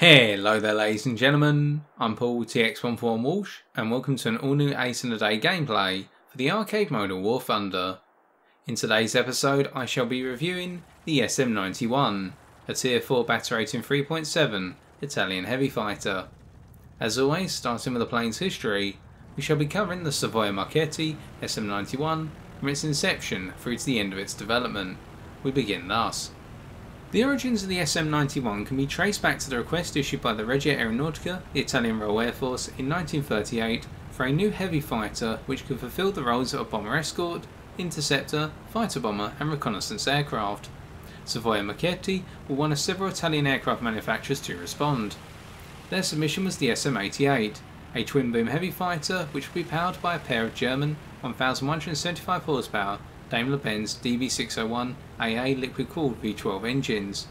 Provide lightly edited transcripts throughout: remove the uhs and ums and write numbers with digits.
Hello there ladies and gentlemen, I'm Paul TX14 Walsh and welcome to an all new Ace in a Day gameplay for the arcade mode of War Thunder. In today's episode I shall be reviewing the SM.91, a tier 4 batter rating 3.7 Italian heavy fighter. As always, starting with the plane's history, we shall be covering the Savoia-Marchetti SM.91 from its inception through to the end of its development. We begin thus. The origins of the SM.91 can be traced back to the request issued by the Regia Aeronautica, the Italian Royal Air Force, in 1938 for a new heavy fighter which could fulfil the roles of a bomber escort, interceptor, fighter bomber and reconnaissance aircraft. Savoia-Marchetti were one of several Italian aircraft manufacturers to respond. Their submission was the SM-88, a twin-boom heavy fighter which would be powered by a pair of German 1,175 horsepower Daimler-Benz DB601 AA liquid-cooled V12 engines.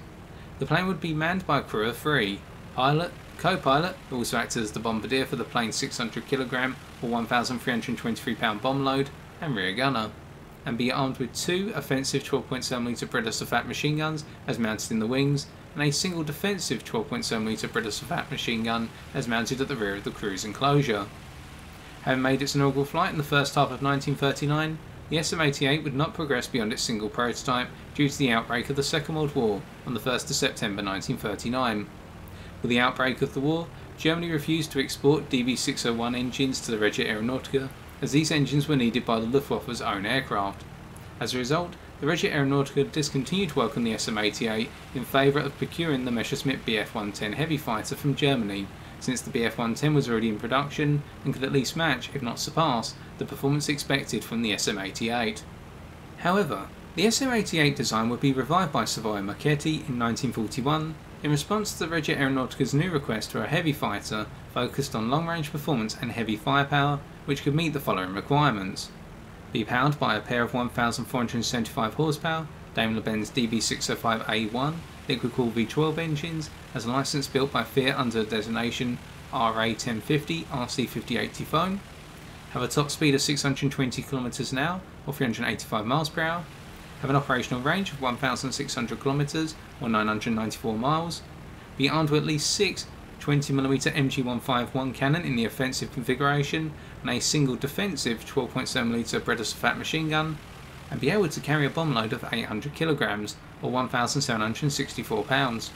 The plane would be manned by a crew of 3, pilot, co-pilot, who also acted as the bombardier for the plane's 600 kg or 1,323 pound bomb load, and rear gunner, and be armed with 2 offensive 12.7mm Bredder machine guns as mounted in the wings, and a single defensive 12.7mm Bredder machine gun as mounted at the rear of the crew's enclosure. Having made its inaugural flight in the first half of 1939, the SM-88 would not progress beyond its single prototype due to the outbreak of the Second World War on the 1st of September 1939. With the outbreak of the war, Germany refused to export DB601 engines to the Regia Aeronautica, as these engines were needed by the Luftwaffe's own aircraft. As a result, the Regia Aeronautica discontinued work on the SM-88 in favour of procuring the Messerschmitt Bf-110 heavy fighter from Germany, since the Bf-110 was already in production and could at least match, if not surpass, the performance expected from the SM-88. However, the SM-88 design would be revived by Savoia-Marchetti in 1941 in response to the Regia Aeronautica's new request for a heavy fighter focused on long-range performance and heavy firepower, which could meet the following requirements: be powered by a pair of 1,475 horsepower Daimler-Benz DB605A1 liquid-cooled V12 engines as a license built by Fiat under the designation RA1050 RC5080 phone, have a top speed of 620 km an hour or 385 miles per hour, have an operational range of 1,600 km or 994 miles, be armed with at least 6 20mm MG151 cannon in the offensive configuration and a single defensive 12.7mm Bredder machine gun, and be able to carry a bomb load of 800 kg or 1,764 pounds.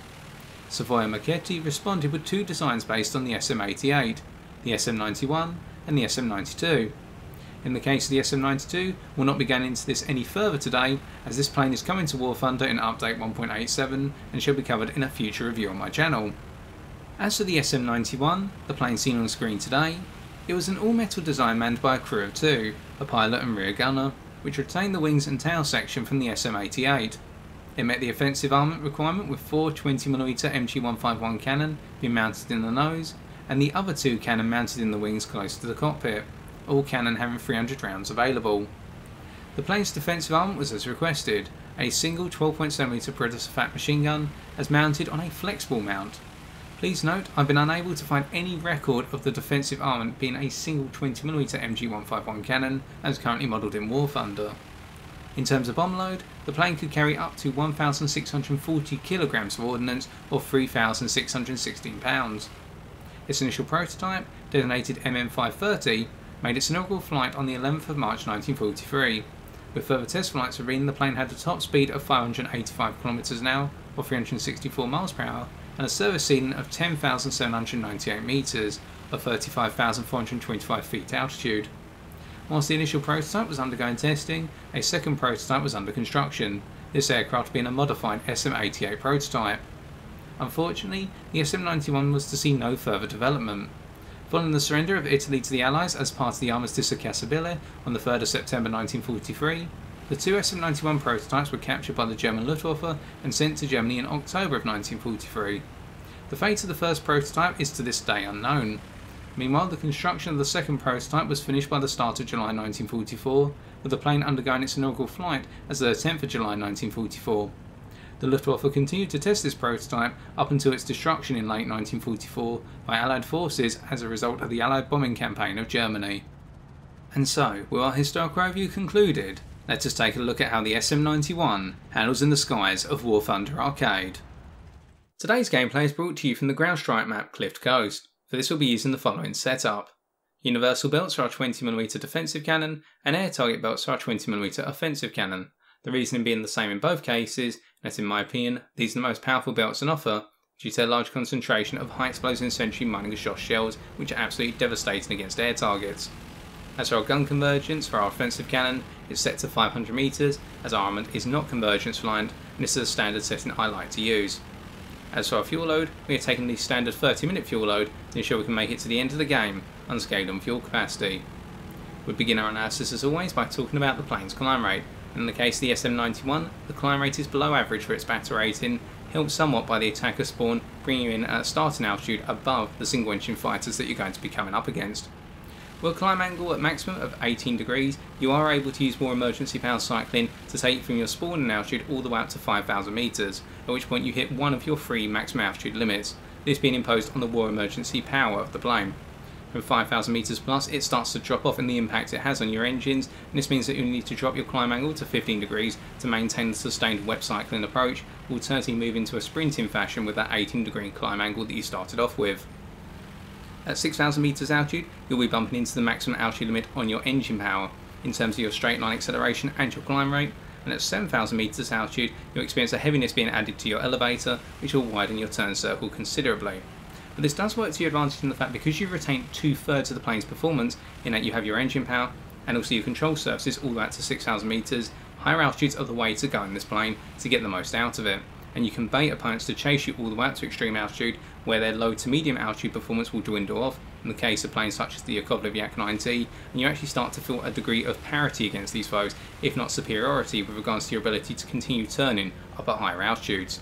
Savoia-Marchetti responded with 2 designs based on the SM-88, the SM-91 and the SM-92. In the case of the SM-92, we'll not be going into this any further today, as this plane is coming to War Thunder in Update 1.87 and shall be covered in a future review on my channel. As for the SM-91, the plane seen on screen today, it was an all-metal design manned by a crew of 2, a pilot and rear gunner, which retained the wings and tail section from the SM-88. It met the offensive armament requirement with 4 20mm MG151 cannon being mounted in the nose, and the other 2 cannon mounted in the wings close to the cockpit, all cannon having 300 rounds available. The plane's defensive armament was as requested, a single 12.7mm Bredder machine gun as mounted on a flexible mount. Please note, I've been unable to find any record of the defensive armament being a single 20mm MG151 cannon as currently modelled in War Thunder. In terms of bomb load, the plane could carry up to 1,640 kg of ordnance or 3,616 pounds. Its initial prototype, designated MM530, made its inaugural flight on the 11th of March 1943. With further test flights revealing the plane had a top speed of 585 km an hour or 364 miles per hour and a service ceiling of 10,798 metres or 35,425 feet altitude. Whilst the initial prototype was undergoing testing, a second prototype was under construction, this aircraft being a modified SM-88 prototype. Unfortunately, the SM-91 was to see no further development. Following the surrender of Italy to the Allies as part of the Armistice of Cassabile on the 3rd of September 1943, the 2 SM-91 prototypes were captured by the German Luftwaffe and sent to Germany in October of 1943. The fate of the first prototype is to this day unknown. Meanwhile, the construction of the second prototype was finished by the start of July 1944, with the plane undergoing its inaugural flight as of the 10th of July 1944. The Luftwaffe continued to test this prototype up until its destruction in late 1944 by Allied forces as a result of the Allied bombing campaign of Germany. And so, with our historical review concluded, let us take a look at how the SM-91 handles in the skies of War Thunder Arcade. Today's gameplay is brought to you from the ground strike map Cliff Coast. For this we'll be using the following setup. Universal belts for our 20mm defensive cannon, and air target belts for our 20mm offensive cannon. The reasoning being the same in both cases, as in my opinion, these are the most powerful belts on offer, due to their large concentration of high explosive century mining exhaust shells, which are absolutely devastating against air targets. As for our gun convergence for our offensive cannon, it's set to 500 metres, as Armament is not convergence reliant, and this is a standard setting I like to use. As for our fuel load, we are taking the standard 30-minute fuel load to ensure we can make it to the end of the game, unscaled on fuel capacity. We begin our analysis as always by talking about the plane's climb rate, and in the case of the SM.91, the climb rate is below average for its battle rating, helped somewhat by the attacker spawn bringing you in at a starting altitude above the single engine fighters that you're going to be coming up against. With a climb angle at maximum of 18 degrees, you are able to use more emergency power cycling to take you from your spawning altitude all the way up to 5,000 metres, at which point you hit one of your 3 maximum altitude limits, this being imposed on the war emergency power of the plane. From 5,000 metres plus, it starts to drop off in the impact it has on your engines, and this means that you need to drop your climb angle to 15 degrees to maintain the sustained web cycling approach, alternatively move into a sprinting fashion with that 18 degree climb angle that you started off with. At 6,000 metres altitude, you'll be bumping into the maximum altitude limit on your engine power, in terms of your straight line acceleration and your climb rate, and at 7,000 metres altitude, you'll experience a heaviness being added to your elevator, which will widen your turn circle considerably. But this does work to your advantage in the fact because you retain 2/3 of the plane's performance, in that you have your engine power, and also your control surfaces all the way up to 6,000 metres, higher altitudes are the way to go in this plane to get the most out of it. And you can bait opponents to chase you all the way up to extreme altitude, where their low to medium altitude performance will dwindle off, in the case of planes such as the Yakovlev Yak-9T, and you actually start to feel a degree of parity against these foes, if not superiority with regards to your ability to continue turning up at higher altitudes.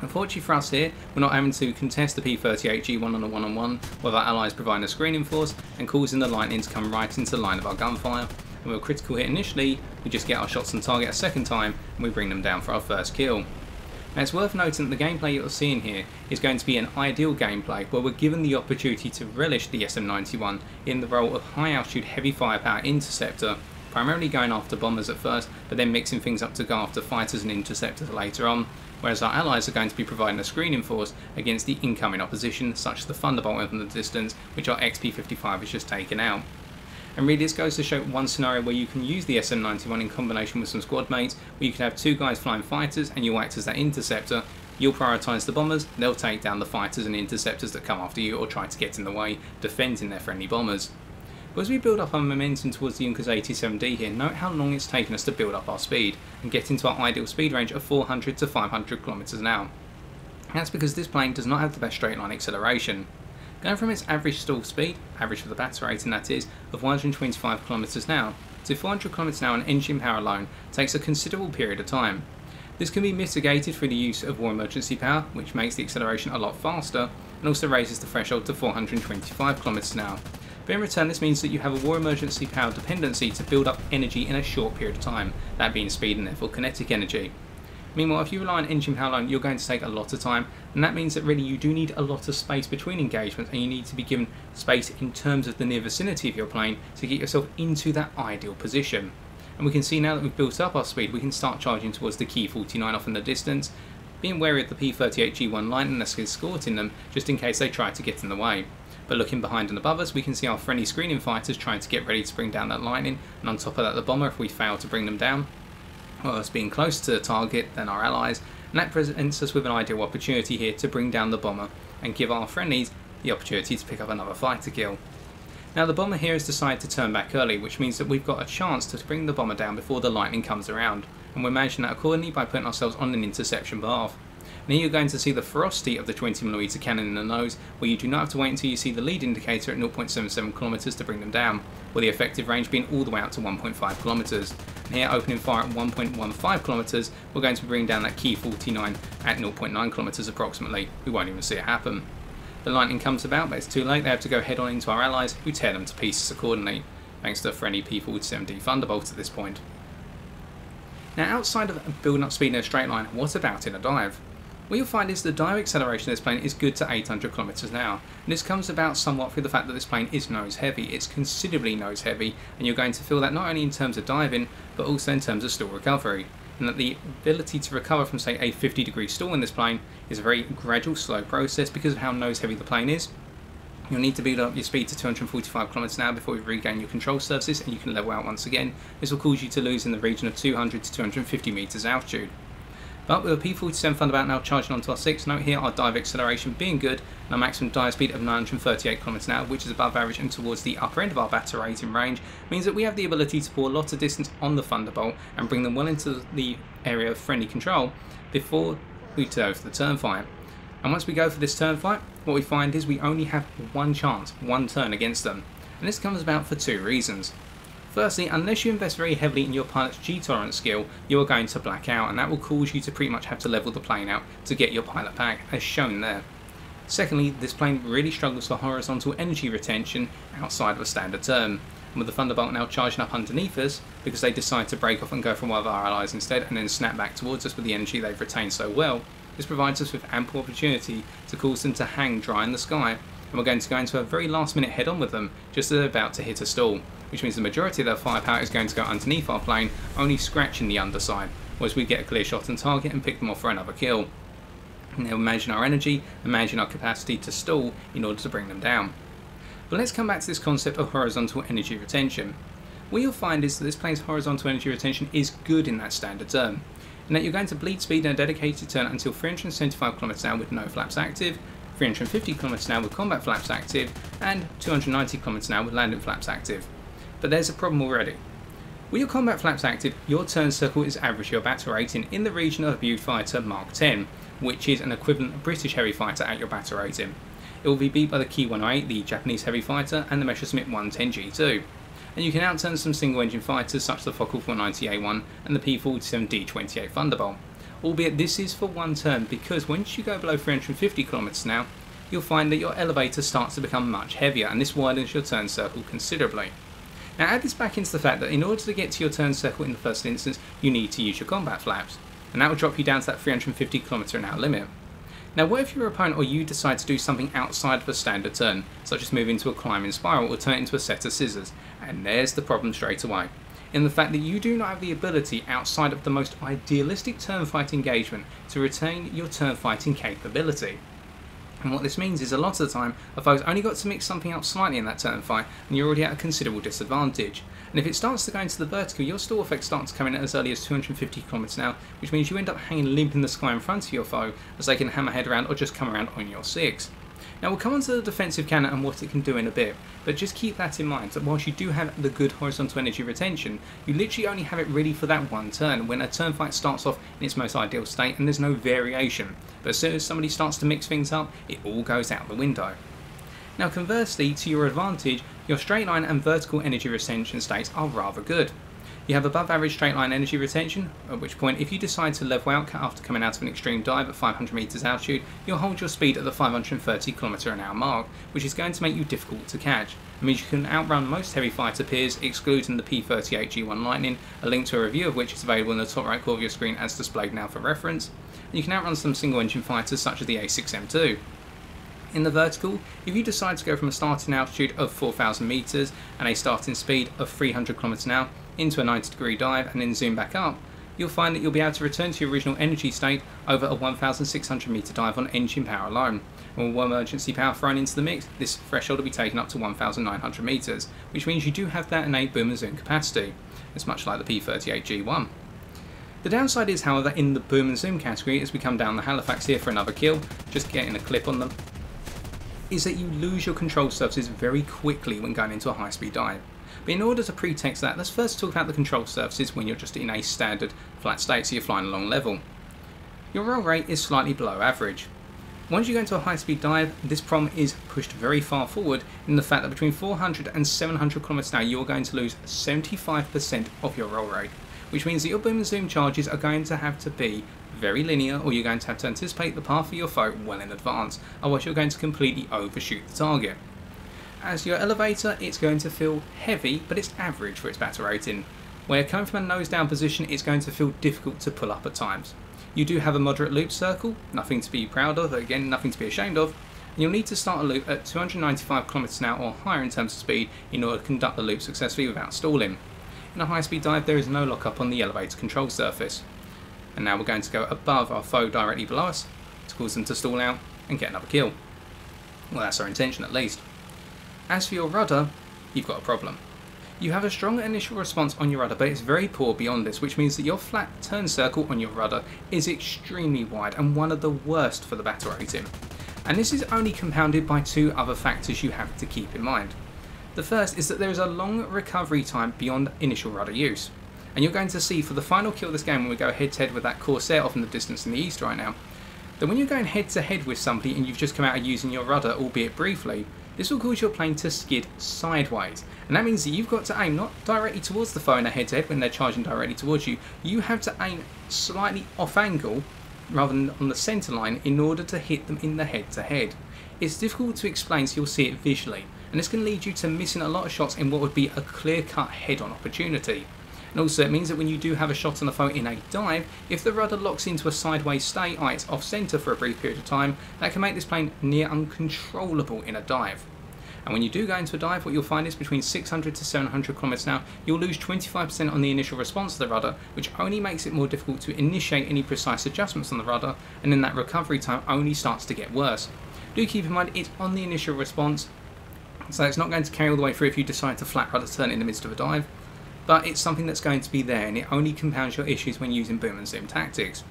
Unfortunately for us here, we're not having to contest the P-38G1 on a one-on-one, with our allies providing a screening force and causing the lightning to come right into the line of our gunfire. And with a critical hit initially, we just get our shots on target a second time, and we bring them down for our first kill. Now it's worth noting that the gameplay you're seeing here is going to be an ideal gameplay where we're given the opportunity to relish the SM91 in the role of high altitude heavy firepower interceptor, primarily going after bombers at first, but then mixing things up to go after fighters and interceptors later on, whereas our allies are going to be providing a screening force against the incoming opposition, such as the Thunderbolt in the distance, which our XP-55 has just taken out. And really this goes to show one scenario where you can use the SM91 in combination with some squad mates, where you can have 2 guys flying fighters and you act as that interceptor. You'll prioritise the bombers, they'll take down the fighters and interceptors that come after you or try to get in the way, defending their friendly bombers. But as we build up our momentum towards the Junkers 87D here, note how long it's taken us to build up our speed and get into our ideal speed range of 400 to 500 km an hour. That's because this plane does not have the best straight line acceleration. Going from its average stall speed, average for the battle rating that is, of 125 km an hour to 400 km an hour on engine power alone takes a considerable period of time. This can be mitigated through the use of war emergency power, which makes the acceleration a lot faster and also raises the threshold to 425 km an hour. But in return this means that you have a war emergency power dependency to build up energy in a short period of time, that being speed and therefore kinetic energy. Meanwhile, if you rely on engine power alone, you're going to take a lot of time, and that means that really you do need a lot of space between engagements, and you need to be given space in terms of the near vicinity of your plane to get yourself into that ideal position. And we can see now that we've built up our speed, we can start charging towards the Key 49 off in the distance, being wary of the P-38G1 lightning that's escorting them, just in case they try to get in the way. But looking behind and above us, we can see our friendly screening fighters trying to get ready to bring down that lightning, and on top of that the bomber if we fail to bring them down. Well, us being closer to the target than our allies, and that presents us with an ideal opportunity here to bring down the bomber and give our friendlies the opportunity to pick up another fighter kill. Now the bomber here has decided to turn back early, which means that we've got a chance to bring the bomber down before the lightning comes around, and we're managing that accordingly by putting ourselves on an interception path. And here you're going to see the ferocity of the 20mm cannon in the nose, where you do not have to wait until you see the lead indicator at 0.77 km to bring them down, with the effective range being all the way out to 1.5 km. And here opening fire at 1.15 km, we're going to be bringing down that Key 49 at 0.9 km approximately. We won't even see it happen. The lightning comes about, but it's too late, they have to go head on into our allies, who tear them to pieces accordingly, thanks to the friendly P-47D Thunderbolt at this point. Now outside of building up speed in a straight line, what about in a dive? What you'll find is the dive acceleration of this plane is good to 800 km an hour, and this comes about somewhat through the fact that this plane is nose heavy. It's considerably nose heavy, and you're going to feel that not only in terms of diving, but also in terms of stall recovery. and that the ability to recover from, say, a 50-degree stall in this plane is a very gradual, slow process because of how nose heavy the plane is. You'll need to build up your speed to 245 km an hour before you regain your control surfaces and you can level out once again. This will cause you to lose in the region of 200 to 250 meters altitude. But with a P-47 Thunderbolt now charging onto our 6, note here our dive acceleration being good and our maximum dive speed of 938 km an hour, which is above average and towards the upper end of our battle rating range, means that we have the ability to pull a lot of distance on the Thunderbolt and bring them well into the area of friendly control before we go for the turn fight. And once we go for this turn fight, what we find is we only have one chance, one turn against them. And this comes about for two reasons. Firstly, unless you invest very heavily in your pilot's G-tolerance skill, you are going to black out, and that will cause you to pretty much have to level the plane out to get your pilot back, as shown there. Secondly, this plane really struggles for horizontal energy retention outside of a standard turn. And with the Thunderbolt now charging up underneath us, because they decide to break off and go for one of our allies instead and then snap back towards us with the energy they've retained so well, this provides us with ample opportunity to cause them to hang dry in the sky, and we're going to go into a very last minute head on with them just as they're about to hit a stall, which means the majority of their firepower is going to go underneath our plane, only scratching the underside, whereas we get a clear shot on target and pick them off for another kill. Now imagine our energy, imagine our capacity to stall in order to bring them down. But let's come back to this concept of horizontal energy retention. What you'll find is that this plane's horizontal energy retention is good in that standard turn, and that you're going to bleed speed in a dedicated turn until 375 km an hour with no flaps active, 350 km an hour with combat flaps active, and 290 km an hour with landing flaps active. But there's a problem already. With your combat flaps active, your turn circle is average your battle rating in the region of a Beaufighter Mark 10, which is an equivalent British heavy fighter at your battle rating. It will be beat by the Ki 108, the Japanese heavy fighter, and the Messerschmitt 110 G2. And you can outturn some single engine fighters such as the Fokker 490A1 and the P-47 D-28 Thunderbolt. Albeit this is for one turn, because once you go below 350 km an hour, you'll find that your elevator starts to become much heavier, and this widens your turn circle considerably. Now add this back into the fact that in order to get to your turn circle in the first instance, you need to use your combat flaps, and that will drop you down to that 350 km an hour limit. Now what if your opponent or you decide to do something outside of a standard turn, such as move into a climbing spiral or turn it into a set of scissors? And there's the problem straight away, in the fact that you do not have the ability outside of the most idealistic turn fight engagement to retain your turn fighting capability. And what this means is a lot of the time a foe's only got to mix something up slightly in that turn fight and you're already at a considerable disadvantage. And if it starts to go into the vertical, your stall effects start to come in as early as 250 km an hour, which means you end up hanging limp in the sky in front of your foe as they can hammerhead around or just come around on your 6. Now we'll come on to the defensive cannon and what it can do in a bit, but just keep that in mind that whilst you do have the good horizontal energy retention, you literally only have it ready for that one turn when a turn fight starts off in its most ideal state and there's no variation. But as soon as somebody starts to mix things up, it all goes out the window. Now conversely, to your advantage, your straight line and vertical energy retention states are rather good. You have above average straight line energy retention, at which point if you decide to level out after coming out of an extreme dive at 500 meters altitude, you'll hold your speed at the 530 km an hour mark, which is going to make you difficult to catch. It means you can outrun most heavy fighter peers, excluding the P-38 G1 Lightning, a link to a review of which is available in the top right corner of your screen as displayed now for reference. And you can outrun some single engine fighters such as the A6M2. In the vertical, if you decide to go from a starting altitude of 4,000 meters and a starting speed of 300 km an hour into a 90-degree dive and then zoom back up, you'll find that you'll be able to return to your original energy state over a 1,600 meter dive on engine power alone. And with emergency power thrown into the mix, this threshold will be taken up to 1,900 meters, which means you do have that innate boom and zoom capacity. It's much like the P-38 G1. The downside is, however, in the boom and zoom category, as we come down the Halifax here for another kill, just getting a clip on them, is that you lose your control surfaces very quickly when going into a high-speed dive. But in order to pretext that, let's first talk about the control surfaces when you're just in a standard flat state, so you're flying along level. Your roll rate is slightly below average. Once you go into a high-speed dive, this problem is pushed very far forward in the fact that between 400 and 700 km an hour you're going to lose 75% of your roll rate, which means that your boom and zoom charges are going to have to be very linear, or you're going to have to anticipate the path of your foe well in advance, otherwise you're going to completely overshoot the target. As your elevator, it's going to feel heavy, but it's average for its battle rating. Where coming from a nose down position, it's going to feel difficult to pull up at times. You do have a moderate loop circle, nothing to be proud of, again nothing to be ashamed of, and you'll need to start a loop at 295 km an hour or higher in terms of speed in order to conduct the loop successfully without stalling. In a high speed dive there is no lockup on the elevator control surface. And now we're going to go above our foe directly below us to cause them to stall out and get another kill. Well, that's our intention at least. As for your rudder, you've got a problem. You have a strong initial response on your rudder, but it's very poor beyond this, which means that your flat turn circle on your rudder is extremely wide and one of the worst for the battle rating. And this is only compounded by two other factors you have to keep in mind. The first is that there is a long recovery time beyond initial rudder use. And you're going to see for the final kill of this game when we go head to head with that Corsair off in the distance in the east right now, that when you're going head to head with somebody and you've just come out of using your rudder, albeit briefly, this will cause your plane to skid sideways. And that means that you've got to aim not directly towards the foe in a head to head when they're charging directly towards you. You have to aim slightly off angle rather than on the centre line in order to hit them in the head to head. It's difficult to explain, so you'll see it visually. And this can lead you to missing a lot of shots in what would be a clear-cut head-on opportunity. And also it means that when you do have a shot on the foe in a dive, if the rudder locks into a sideways stay, i.e. it's off centre for a brief period of time, that can make this plane near uncontrollable in a dive. And when you do go into a dive, what you'll find is between 600 to 700 kilometers an hour, you'll lose 25% on the initial response to the rudder, which only makes it more difficult to initiate any precise adjustments on the rudder, and then that recovery time only starts to get worse. Do keep in mind it's on the initial response, so it's not going to carry all the way through if you decide to flat rudder turn in the midst of a dive. But it's something that's going to be there, and it only compounds your issues when using boom and zoom tactics.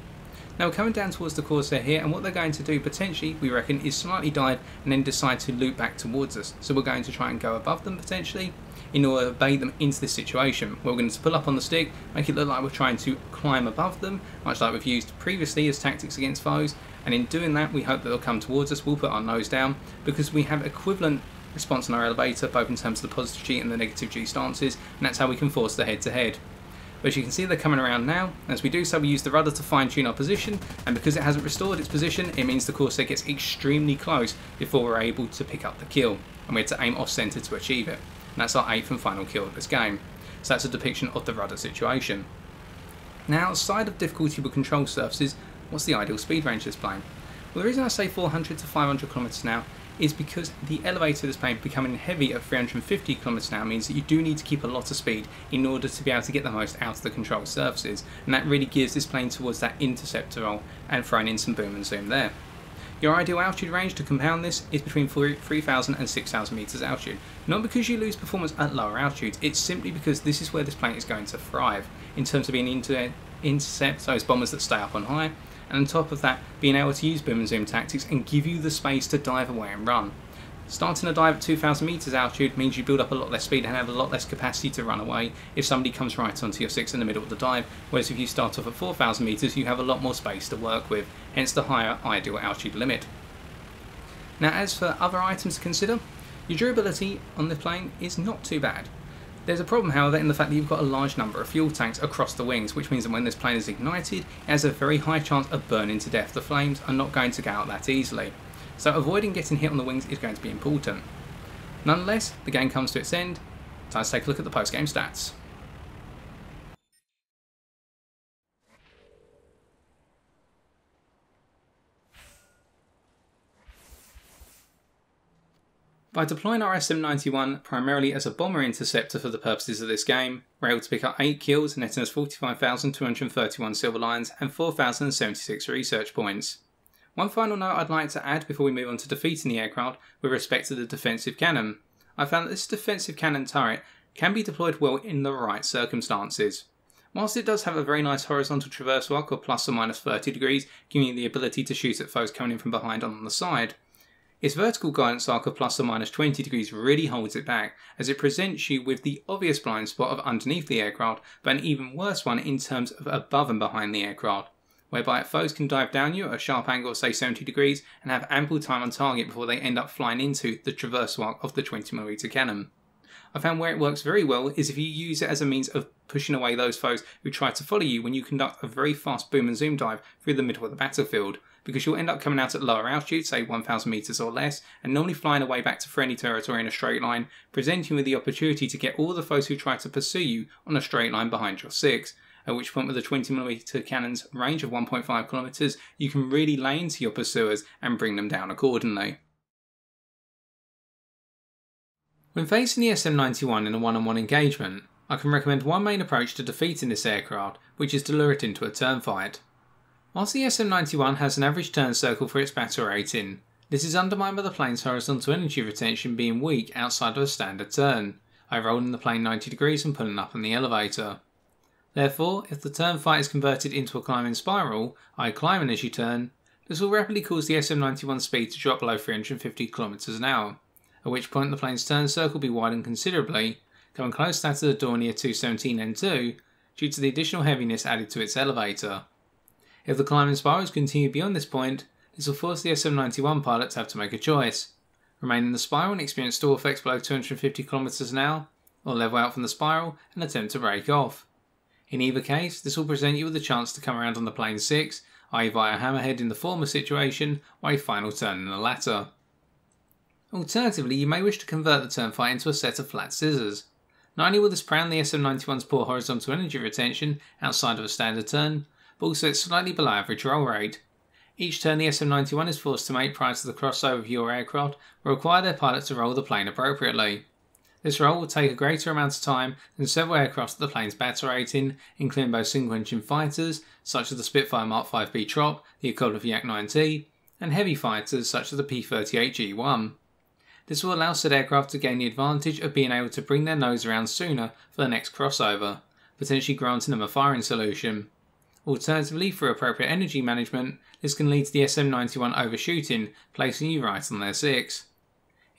Now we're coming down towards the Corsair here, and what they're going to do potentially, we reckon, is slightly dive and then decide to loop back towards us. So we're going to try and go above them potentially in order to bait them into this situation. We're going to pull up on the stick, make it look like we're trying to climb above them, much like we've used previously as tactics against foes, and in doing that we hope that they'll come towards us. We'll put our nose down because we have equivalent response on our elevator, both in terms of the positive G and the negative G stances, and that's how we can force the head to head. But as you can see, they're coming around now. As we do so, we use the rudder to fine tune our position, and because it hasn't restored its position, it means the Corsair gets extremely close before we're able to pick up the kill, and we had to aim off centre to achieve it. And that's our 8th and final kill of this game. So that's a depiction of the rudder situation. Now, outside of difficulty with control surfaces, what's the ideal speed range of this plane? Well, the reason I say 400 to 500 kilometers an hour is because the elevator of this plane becoming heavy at 350 kilometers an hour means that you do need to keep a lot of speed in order to be able to get the most out of the control surfaces, and that really gears this plane towards that interceptor role and throwing in some boom and zoom there. Your ideal altitude range to compound this is between 3,000 and 6,000 meters altitude. Not because you lose performance at lower altitudes, it's simply because this is where this plane is going to thrive in terms of being able to intercept those bombers that stay up on high, and on top of that, being able to use boom and zoom tactics and give you the space to dive away and run. Starting a dive at 2,000 meters altitude means you build up a lot less speed and have a lot less capacity to run away if somebody comes right onto your 6 in the middle of the dive, whereas if you start off at 4,000 meters, you have a lot more space to work with, hence the higher ideal altitude limit. Now, as for other items to consider, your durability on the plane is not too bad. There's a problem, however, in the fact that you've got a large number of fuel tanks across the wings, which means that when this plane is ignited, it has a very high chance of burning to death. The flames are not going to go out that easily, so avoiding getting hit on the wings is going to be important. Nonetheless, the game comes to its end. Time to take a look at the post-game stats. By deploying our SM.91 primarily as a bomber interceptor for the purposes of this game, we're able to pick up 8 kills, netting us 45,231 silver lions and 4,076 research points. One final note I'd like to add before we move on to defeating the aircraft with respect to the defensive cannon. I found that this defensive cannon turret can be deployed well in the right circumstances. Whilst it does have a very nice horizontal traversal arc of plus or minus 30 degrees, giving you the ability to shoot at foes coming in from behind on the side, its vertical guidance arc of plus or minus 20 degrees really holds it back, as it presents you with the obvious blind spot of underneath the aircraft, but an even worse one in terms of above and behind the aircraft, whereby foes can dive down you at a sharp angle of say 70 degrees and have ample time on target before they end up flying into the traversal arc of the 20mm cannon. I found where it works very well is if you use it as a means of pushing away those foes who try to follow you when you conduct a very fast boom and zoom dive through the middle of the battlefield, because you'll end up coming out at lower altitude, say 1,000 meters or less, and normally flying away back to friendly territory in a straight line, presenting you with the opportunity to get all the foes who try to pursue you on a straight line behind your 6, at which point with a 20mm cannon's range of 1.5 kilometers, you can really lay into your pursuers and bring them down accordingly. When facing the SM.91 in a one-on-one engagement, I can recommend one main approach to defeating this aircraft, which is to lure it into a turn fight. Whilst the SM-91 has an average turn circle for its battle rating, this is undermined by the plane's horizontal energy retention being weak outside of a standard turn, by rolling the plane 90 degrees and pulling up on the elevator. Therefore, if the turn fight is converted into a climbing spiral, i.e. climbing as you turn, this will rapidly cause the SM-91 speed to drop below 350 km an hour, at which point the plane's turn circle will be widened considerably, coming close to that of the Dornier 217N2 due to the additional heaviness added to its elevator. If the climbing spirals continue beyond this point, this will force the SM-91 pilot to have to make a choice: remain in the spiral and experience stall effects below 250 km an hour, or level out from the spiral and attempt to break off. In either case, this will present you with a chance to come around on the plane 6, i.e. via hammerhead in the former situation, or a final turn in the latter. Alternatively, you may wish to convert the turn fight into a set of flat scissors. Not only will this prolong the SM-91's poor horizontal energy retention outside of a standard turn, but also its slightly below average roll rate. Each turn the SM-91 is forced to make prior to the crossover of your aircraft will require their pilot to roll the plane appropriately. This roll will take a greater amount of time than several aircraft at the plane's battle rating, including both single-engine fighters, such as the Spitfire Mark 5B Trop, the equivalent of Yak 9T, and heavy fighters such as the P-38G1. This will allow said aircraft to gain the advantage of being able to bring their nose around sooner for the next crossover, potentially granting them a firing solution. Alternatively, for appropriate energy management, this can lead to the SM-91 overshooting, placing you right on their 6.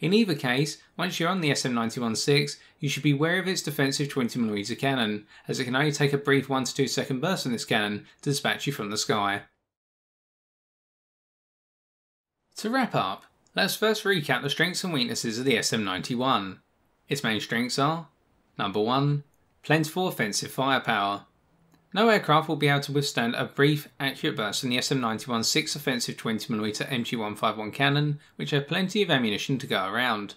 In either case, once you're on the SM-91 6, you should be wary of its defensive 20mm cannon, as it can only take a brief 1 to 2 second burst from this cannon to dispatch you from the sky. To wrap up, let us first recap the strengths and weaknesses of the SM-91. Its main strengths are: Number 1. Plentiful offensive firepower. No aircraft will be able to withstand a brief, accurate burst from the SM-91's 6 offensive 20mm MG151 cannon, which have plenty of ammunition to go around.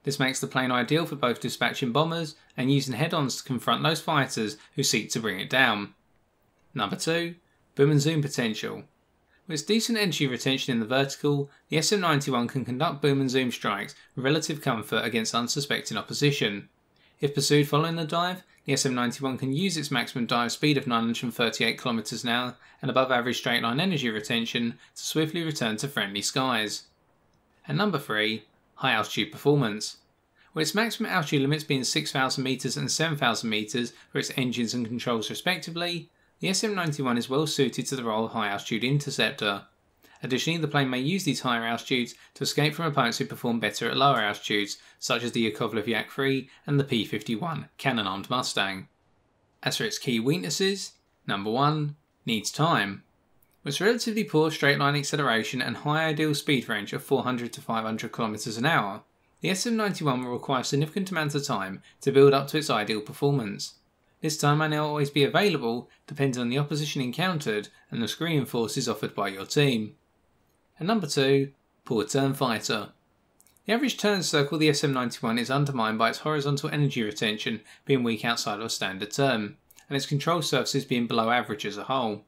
This makes the plane ideal for both dispatching bombers and using head-ons to confront those fighters who seek to bring it down. Number 2. Boom and zoom potential. With its decent energy retention in the vertical, the SM-91 can conduct boom and zoom strikes with relative comfort against unsuspecting opposition. If pursued following the dive, the SM-91 can use its maximum dive speed of 938 km an hour and above average straight line energy retention to swiftly return to friendly skies. And number 3. High altitude performance. With its maximum altitude limits being 6,000 metres and 7,000 metres for its engines and controls respectively, the SM-91 is well suited to the role of high altitude interceptor. Additionally, the plane may use these higher altitudes to escape from opponents who perform better at lower altitudes, such as the Yakovlev Yak-3 and the P-51 cannon-armed Mustang. As for its key weaknesses, Number 1. Needs time. With its relatively poor straight line acceleration and high ideal speed range of 400 to 500 km an hour, the SM-91 will require a significant amount of time to build up to its ideal performance. This time may not always be available, depending on the opposition encountered and the screening forces offered by your team. And number 2. Poor turn fighter. The average turn circle of the SM-91 is undermined by its horizontal energy retention being weak outside of a standard turn, and its control surfaces being below average as a whole.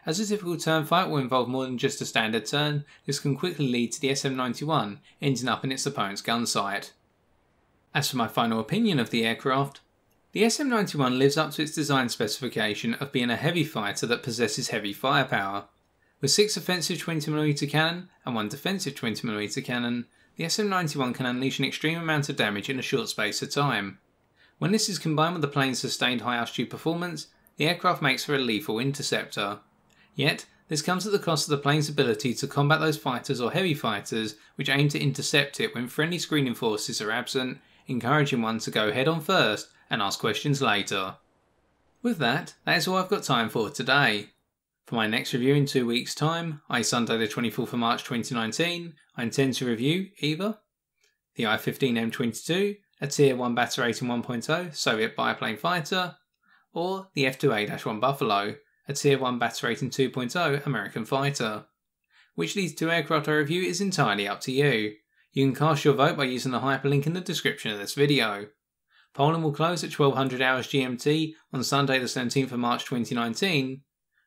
As a typical turn fight will involve more than just a standard turn, this can quickly lead to the SM-91 ending up in its opponent's gun sight. As for my final opinion of the aircraft, the SM-91 lives up to its design specification of being a heavy fighter that possesses heavy firepower. With 6 offensive 20mm cannon and 1 defensive 20mm cannon, the SM-91 can unleash an extreme amount of damage in a short space of time. When this is combined with the plane's sustained high altitude performance, the aircraft makes for a lethal interceptor. Yet, this comes at the cost of the plane's ability to combat those fighters or heavy fighters which aim to intercept it when friendly screening forces are absent, encouraging one to go head on first and ask questions later. With that is all I've got time for today. For my next review in 2 weeks' time, i.e. Sunday the 24th of March 2019, I intend to review either the I-15M22, a Tier 1 battle rating 1.0 Soviet biplane fighter, or the F-2A-1 Buffalo, a Tier 1 battle rating 2.0 American fighter. Which of these 2 aircraft I review is entirely up to you. You can cast your vote by using the hyperlink in the description of this video. Polling will close at 1200 hours GMT on Sunday the 17th of March 2019,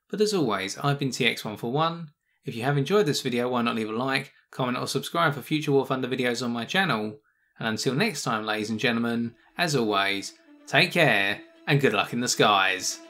but as always, I've been TX141. If you have enjoyed this video, why not leave a like, comment or subscribe for future War Thunder videos on my channel. And until next time, ladies and gentlemen, as always, take care and good luck in the skies.